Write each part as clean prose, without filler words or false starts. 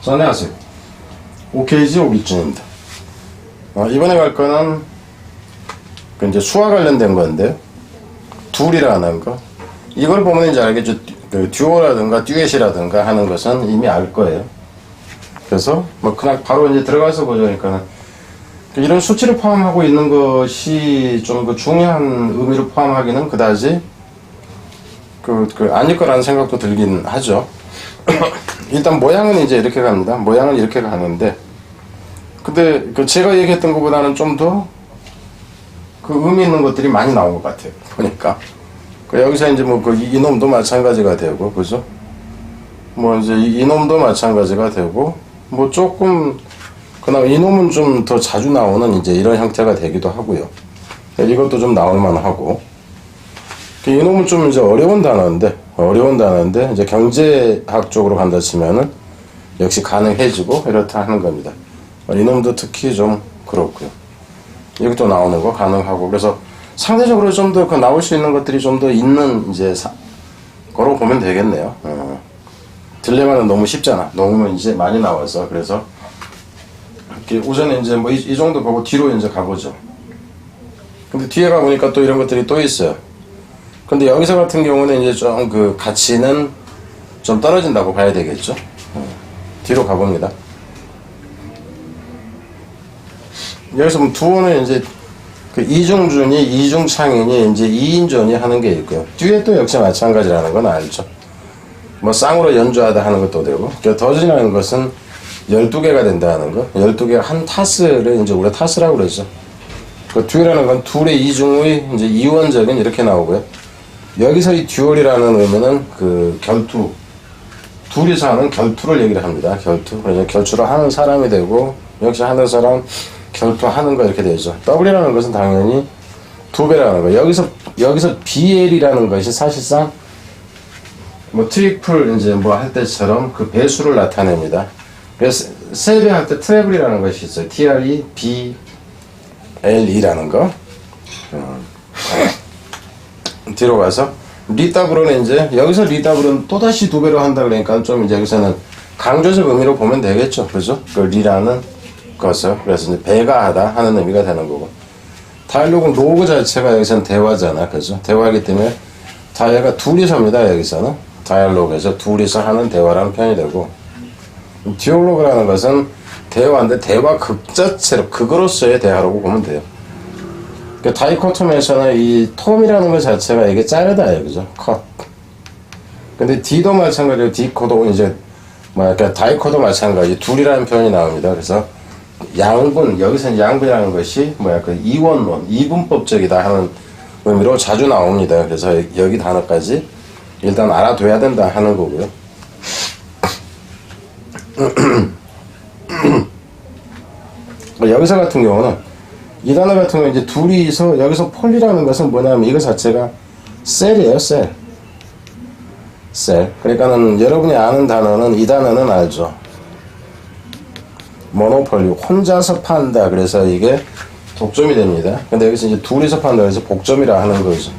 안녕하세요. OKG 오기준입니다. 이번에 갈 거는 그 이제 수와 관련된 건데, 둘이라는 거. 이걸 보면 이제 알겠죠. 그 듀오라든가 듀엣이라든가 하는 것은 이미 알 거예요. 그래서 뭐 그냥 바로 이제 들어가서 보자니까 이런 수치를 포함하고 있는 것이 좀 그 중요한 의미를 포함하기는 그다지 아닐 거라는 생각도 들긴 하죠. 일단 모양은 이제 이렇게 갑니다. 모양은 이렇게 가는데, 근데 그 제가 얘기했던 것보다는 좀 더 그 의미 있는 것들이 많이 나온 것 같아요. 보니까 여기서 이제 뭐 그 이놈도 마찬가지가 되고, 그죠? 뭐 이제 이놈도 마찬가지가 되고, 뭐 조금 그나마 이놈은 좀 더 자주 나오는 이제 이런 형태가 되기도 하고요. 이것도 좀 나올만 하고. 이놈은 좀 이제 어려운 단어인데 이제 경제학 쪽으로 간다 치면은 역시 가능해지고 이렇다 하는 겁니다. 이놈도 특히 좀 그렇고요. 이것도 나오는 거 가능하고, 그래서 상대적으로 좀 더 그 나올 수 있는 것들이 좀 더 있는 이제 거로 보면 되겠네요. 딜레마는 너무 쉽잖아. 너무 이제 많이 나와서. 그래서 이렇게 우선은 이제 뭐 이 정도 보고 뒤로 이제 가보죠. 근데 뒤에 가보니까 또 이런 것들이 또 있어요. 근데 여기서 같은 경우는 이제 좀 그 가치는 좀 떨어진다고 봐야 되겠죠. 뒤로 가봅니다. 여기서 뭐 두어는 이제 그 이중준이, 이중창인이 이제 2인존이 하는 게 있고요. 듀엣도 역시 마찬가지라는 건 알죠. 뭐 쌍으로 연주하다 하는 것도 되고, 더즈라는 것은 12개가 된다는 거. 12개 한 타스를 이제 우리가 타스라고 그러죠. 그 듀엣이라는 건 둘의 이중의 이제 이원적인 이렇게 나오고요. 여기서 이 듀얼이라는 의미는 그 결투, 둘이서 하는 결투를 얘기를 합니다. 결투. 그래서 결투를 하는 사람이 되고, 역시 하는 사람 결투하는 거 이렇게 되죠. W라는 것은 당연히 두 배라는 거. 여기서 BL이라는 것이 사실상 뭐 트리플 이제 뭐 할 때처럼 그 배수를 나타냅니다. 그래서 세 배 할 때 트래블이라는 것이 있어요. TREBLE라는 거. 뒤로 가서 리더블은 이제 여기서 리더블은 또다시 두 배로 한다 그러니까 좀 이제 여기서는 강조적 의미로 보면 되겠죠. 그죠? 그 리라는 것을. 그래서 이제 배가 하다 하는 의미가 되는 거고. 다이얼로그는 로그 자체가 여기서는 대화잖아. 그죠? 대화이기 때문에 다이얼가 둘이서입니다. 여기서는. 다이얼로그에서 둘이서 하는 대화라는 표현이 되고, 디얼로그라는 것은 대화인데 대화 극 자체로, 극으로서의 대화라고 보면 돼요. 다이코톰에서는 이 톰이라는 것 자체가 이게 자르다예요. 그죠? 컷. 근데 D도 마찬가지고, 디코도 이제, 다이코도 마찬가지. 둘이라는 표현이 나옵니다. 그래서 양분, 여기서는 양분이라는 것이 그 이원론, 이분법적이다 하는 의미로 자주 나옵니다. 그래서 여기 단어까지 일단 알아둬야 된다 하는 거고요. 여기서 같은 경우는 이 단어 같은 경우는 이제 둘이서 여기서 폴리라는 것은 뭐냐면 이거 자체가 셀이에요. 셀. 그러니까는 여러분이 아는 단어는 이 단어는 알죠. 모노폴리, 혼자서 판다. 그래서 이게 독점이 됩니다. 근데 여기서 이제 둘이서 판다. 그래서 복점이라 하는 거죠.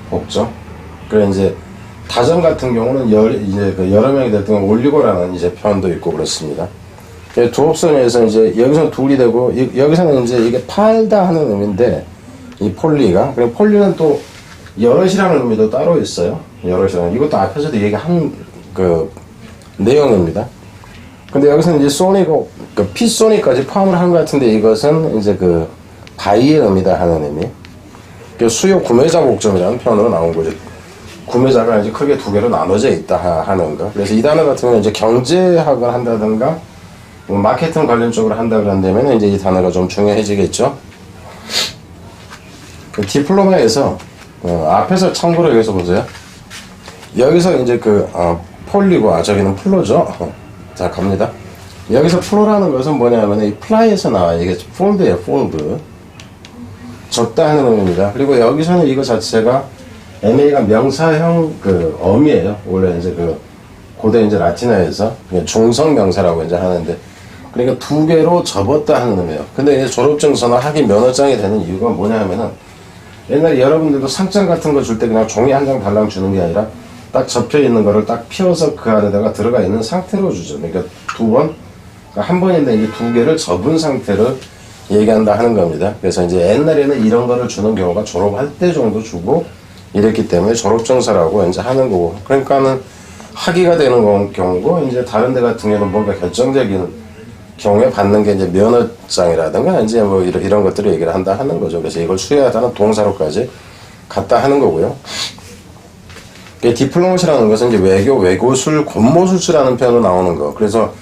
복점. 그래 이제 다점 같은 경우는 여러 명이 될 때는 올리고라는 이제 표현도 있고 그렇습니다. 두 옵션에서 이제 여기서는 둘이 되고, 여기서는 이제 이게 팔다 하는 의미인데, 이 폴리가. 그리고 폴리는 또 여럿이라는 의미도 따로 있어요. 여럿이라는. 이것도 앞에서도 얘기한 그 내용입니다. 근데 여기서는 이제 소니고, 그 피소니까지 포함을 한 것 같은데, 이것은 이제 그 바이의 의미다 하는 의미. 수요 구매자 목적이라는 표현으로 나온 거죠. 구매자가 이제 크게 두 개로 나눠져 있다 하는 거. 그래서 이 단어 같은 경우는 이제 경제학을 한다든가, 마케팅 관련 쪽으로 한다 그런다면 이제 이 단어가 좀 중요해지겠죠. 디플로마에서 앞에서 참고로 여기서 보세요. 여기서 이제 폴리고, 저기는 플로죠. 자, 갑니다. 여기서 플로라는 것은 뭐냐면 이 플라이에서 나와요. 이게 폴드예요. 폴드. 적다 하는 의미입니다. 그리고 여기서는 이거 자체가 MA가 명사형 어미예요. 원래 이제 고대 이제 라틴어에서 중성 명사라고 이제 하는데, 그러니까 두 개로 접었다 하는 의미예요. 근데 이제 졸업증서나 학위 면허장이 되는 이유가 뭐냐 하면은, 옛날에 여러분들도 상장 같은 거 줄 때 그냥 종이 한 장 달랑 주는 게 아니라 딱 접혀 있는 거를 딱 피워서 그 안에다가 들어가 있는 상태로 주죠. 그러니까 두 번, 그러니까 한 번인데 이제 두 개를 접은 상태를 얘기한다 하는 겁니다. 그래서 이제 옛날에는 이런 거를 주는 경우가 졸업할 때 정도 주고 이랬기 때문에 졸업증서라고 이제 하는 거고. 그러니까는 학위가 되는 경우고, 이제 다른 데 같은 경우는 뭔가 결정적인 경우에 받는 게 이제 면허장이라든가 이제 뭐 이런 것들을 얘기를 한다 하는 거죠. 그래서 이걸 수여하다는 동사로까지 갔다 하는 거고요. 디플로마시라는 것은 이제 외교술, 권모술수라는 표현으로 나오는 거. 그래서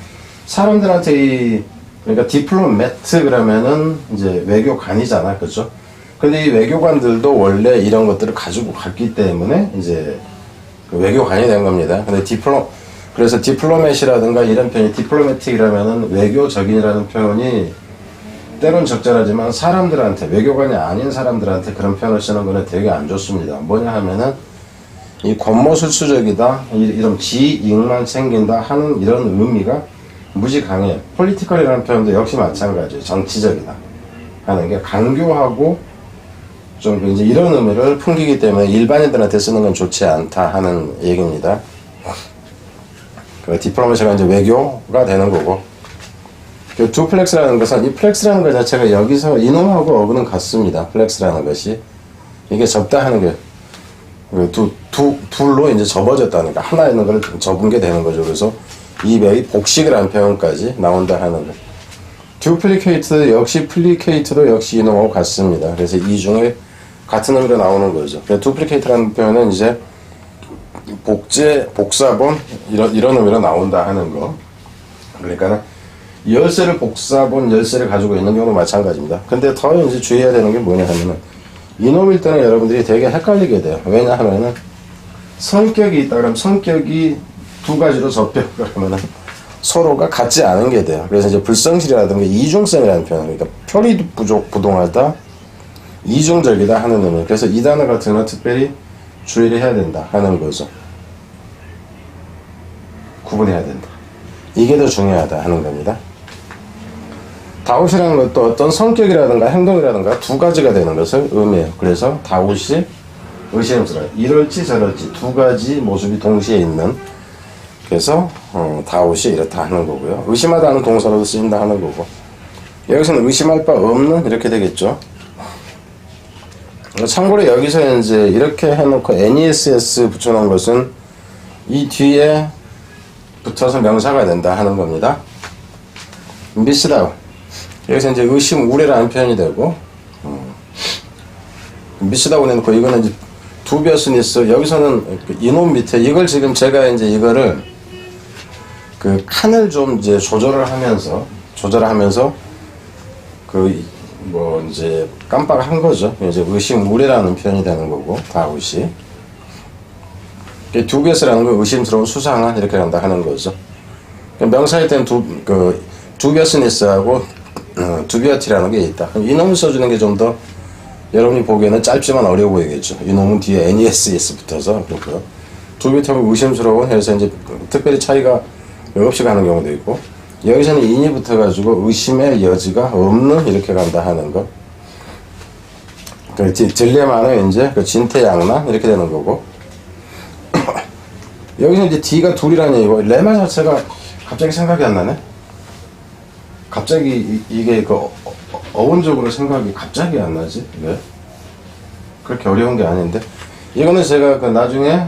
사람들한테 그러니까 디플로매트 그러면은 이제 외교관이잖아. 그죠? 근데 이 외교관들도 원래 이런 것들을 가지고 갔기 때문에 이제 그 외교관이 된 겁니다. 근데 그래서 디플로맷이라든가 이런 표현이 디플로매틱이라면은 외교적인이라는 표현이 때론 적절하지만 사람들한테, 외교관이 아닌 사람들한테 그런 표현을 쓰는 거는 되게 안 좋습니다. 뭐냐 하면은 이 권모술수적이다, 이런 지익만 챙긴다 하는 이런 의미가 무지 강해. 폴리티컬이라는 표현도 역시 마찬가지예요. 정치적이다 하는 게 강교하고 좀 이제 이런 의미를 풍기기 때문에 일반인들한테 쓰는 건 좋지 않다 하는 얘기입니다. 그 디플로마시가 이제 외교가 되는 거고, 그 두플렉스라는 것은, 이 플렉스라는 것 자체가 여기서 이놈하고 어근은 같습니다. 플렉스라는 것이 이게 접다 하는 게 둘로 이제 접어졌다니까 하나 있는 걸 접은 게 되는 거죠. 그래서 이 매의 복식이라는 표현까지 나온다 하는 거. 듀플리케이트 역시 플리케이트도 역시 이놈하고 같습니다. 그래서 이 중에 같은 의미로 나오는 거죠. 듀플리케이트라는 표현은 이제 복제, 복사본 이런 의미로 나온다 하는 거. 그러니까 열쇠를 복사본 열쇠를 가지고 있는 경우도 마찬가지입니다. 근데 더 이제 주의해야 되는 게 뭐냐 하면은 이놈일 때는 여러분들이 되게 헷갈리게 돼요. 왜냐 하면은 성격이 있다 그러면 성격이 두 가지로 접혀 그러면은 서로가 같지 않은 게 돼요. 그래서 이제 불성실이라든가 이중성이라는 표현, 그러니까 표리 부동하다, 이중적이다 하는 의미. 그래서 이 단어 같은 경우는 특별히 주의를 해야 된다 하는 거죠. 구분해야 된다. 이게 더 중요하다 하는 겁니다. 다웃이라는 것도 어떤 성격이라든가 행동이라든가 두 가지가 되는 것을 의미해요. 그래서 다웃이 의심스러워. 이럴지 저럴지 두 가지 모습이 동시에 있는, 그래서 다웃이 이렇다 하는 거고요. 의심하다는 동사로도 쓰인다 하는 거고, 여기서는 의심할 바 없는 이렇게 되겠죠. 참고로 여기서 이제 이렇게 해놓고 NESS 붙여놓은 것은 이 뒤에 붙어서 명사가 된다 하는 겁니다. 미스다우, 여기서 이제 의심 우레라는 표현이 되고, 미스다우 내놓고 이거는 이제 두비어스니스, 여기서는 이놈 밑에 이걸 지금 제가 이제 이거를 그 칸을 좀 이제 조절을 하면서 뭐 이제 깜빡한 거죠. 이제 의심 우레라는 표현이 되는 거고, 다웃이 두비어스라는 건 의심스러운, 수상한 이렇게 한다 하는 거죠. 명사일 때는 두비어스니스하고 두비어티라는 게 있다. 이놈을 써주는 게 좀 더 여러분이 보기에는 짧지만 어려워 보이겠죠. 이놈은 뒤에 NESS 붙어서 그렇고요. 두비어티하고 의심스러운 해서 이제 특별히 차이가 없이 가는 경우도 있고, 여기서는 인이 붙어가지고 의심의 여지가 없는 이렇게 간다 하는 거. 그 딜레마는 이제 그 진퇴양난 이렇게 되는 거고, 여기서 이제 D가 둘이라는 얘기고, 레마 자체가 갑자기 생각이 안 나네? 갑자기 이게 그 어원적으로 생각이 갑자기 안 나지? 왜? 그렇게 어려운 게 아닌데. 이거는 제가 그 나중에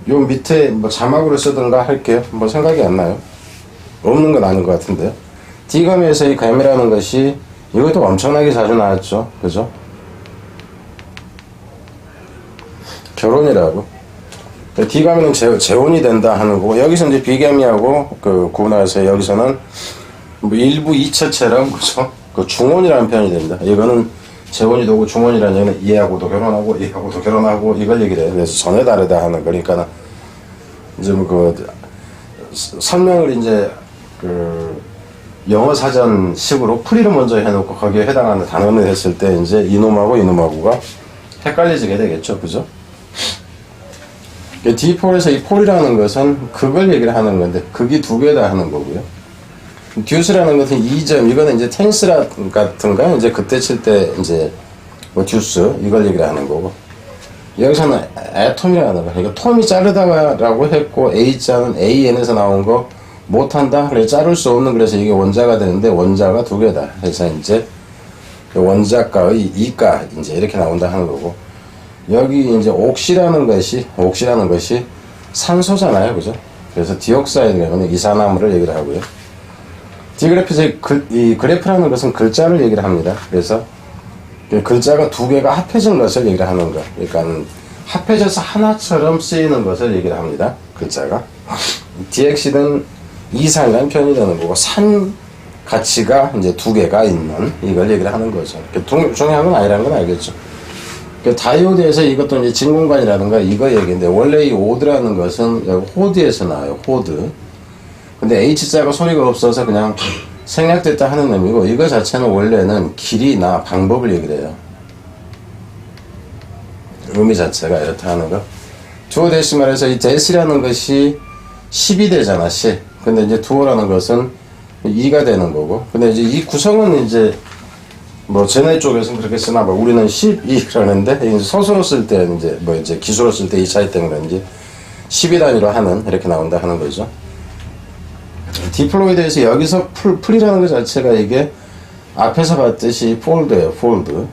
요 밑에 뭐 자막으로 쓰든가 할게요. 뭐 생각이 안 나요. 없는 건 아닌 것 같은데요. D감에서 이 감이라는 것이 이것도 엄청나게 자주 나왔죠. 그죠? 결혼이라고. D감에는 재혼이 된다 하는 거고, 여기서 이제 비감이하고 그 구분해서 여기서는 뭐 일부 이처처럼, 그죠? 그 중혼이라는 표현이 됩니다. 이거는 재혼이 되고, 중혼이라는 얘기는 얘하고도 결혼하고 얘하고도 결혼하고 이걸 얘기를 해요. 그래서 전혀 다르다 하는 거니까 이제 뭐 그 설명을 이제 그 영어 사전 식으로 풀이를 먼저 해놓고 거기에 해당하는 단어를 했을 때 이제 이놈하고가 헷갈려지게 되겠죠. 그죠? D4에서 이 폴이라는 것은 극을 얘기를 하는 건데, 극이 두 개다 하는 거고요. 듀스라는 것은 2점, 이거는 이제 텐스 같은가, 이제 그때 칠 때 이제 뭐 듀스, 이걸 얘기를 하는 거고, 여기서는 애톰이라는 거. 그러니까 톰이 자르다라고 했고 A자는 AN에서 나온 거 못한다. 그래 자를 수 없는 그래서 이게 원자가 되는데 원자가 두 개다. 그래서 이제 원자가의 이가 이제 이렇게 나온다 하는 거고 여기 이제 옥시라는 것이 산소잖아요, 그죠? 그래서 디옥사이드는 이산화물을 얘기를 하고요. 디그래프에서 이 그래프라는 것은 글자를 얘기를 합니다. 그래서 글자가 두 개가 합해진 것을 얘기를 하는 거. 그러니까 합해져서 하나처럼 쓰이는 것을 얘기를 합니다. 글자가. DX는 이상이라는 표현이 되는 거고 산 가치가 이제 두 개가 있는 이걸 얘기를 하는 거죠. 중요한 건 아니라는 건 알겠죠. 다이오드에서 이것도 이제 진공관이라든가 이거 얘기인데 원래 이 오드라는 것은 여기 호드에서 나와요. 호드. 근데 H자가 소리가 없어서 그냥 생략됐다 하는 의미고 이거 자체는 원래는 길이나 방법을 얘기를 해요. 의미 자체가 이렇다 하는 거. 두오데시말에서 이 데시라는 것이 10이 되잖아, 10. 근데 이제 두오라는 것은 2가 되는 거고. 근데 이제 이 구성은 이제 뭐 쟤네 쪽에서는 그렇게 쓰나 봐. 우리는 12 그러는데 이제 서술로 쓸 때 이제 뭐 이제 기술로 쓸 때 이 차이 때문에 이제 12 단위로 하는 이렇게 나온다 하는 거죠. 디플로이드에서 여기서 풀이라는 것 자체가 이게 앞에서 봤듯이 폴드예요, 폴드.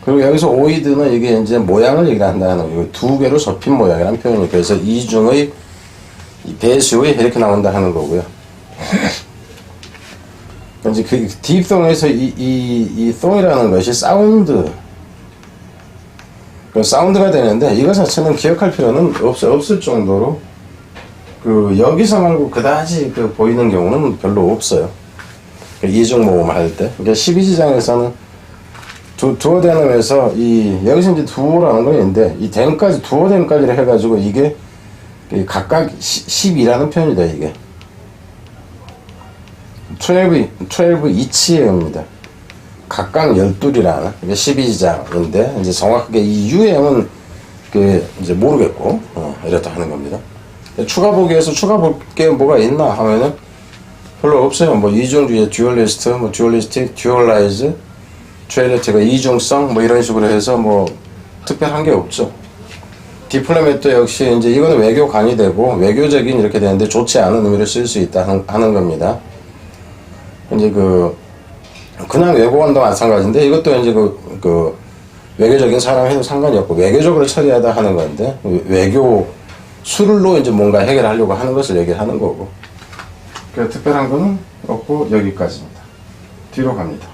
그리고 여기서 오이드는 이게 이제 모양을 얘기를 한다는 거예요. 두 개로 접힌 모양이라는 표현이 그래서 이중의 배수의 이렇게 나온다 하는 거고요. 이제 그 딥송에서 이 송이라는 것이 사운드, 사운드가 되는데 이거 자체는 기억할 필요는 없을 정도로 여기서만 그다지 보이는 경우는 별로 없어요. 이중 모음 할 때. 그러니까 12지장에서는 두어댐에서 여기서 이제 두어라는 건 있는데 이 댐까지 두어댐까지를 해가지고 이게 각각 12라는 표현이 돼 이게. 12 이치엠입니다. 각각 12이라는 12지장인데 이제 정확하게 이 UM은 이제 모르겠고 이렇다 하는 겁니다. 추가 보기에서 추가 볼 게 뭐가 있나 하면은 별로 없어요. 뭐 이중주의 듀얼리스트, 뭐 듀얼리스틱, 듀얼라이즈, 듀얼리티가 이중성 뭐 이런 식으로 해서 뭐 특별한 게 없죠. 디플로메트 역시 이제 이거는 외교관이 되고 외교적인 이렇게 되는데 좋지 않은 의미를 쓸 수 있다 하는 겁니다. 이제 그냥 외교관도 마찬가지인데 이것도 이제 외교적인 사람 해도 상관이 없고 외교적으로 처리하다 하는 건데 외교 술로 이제 뭔가 해결하려고 하는 것을 얘기하는 거고. 특별한 거는 없고 여기까지입니다. 뒤로 갑니다.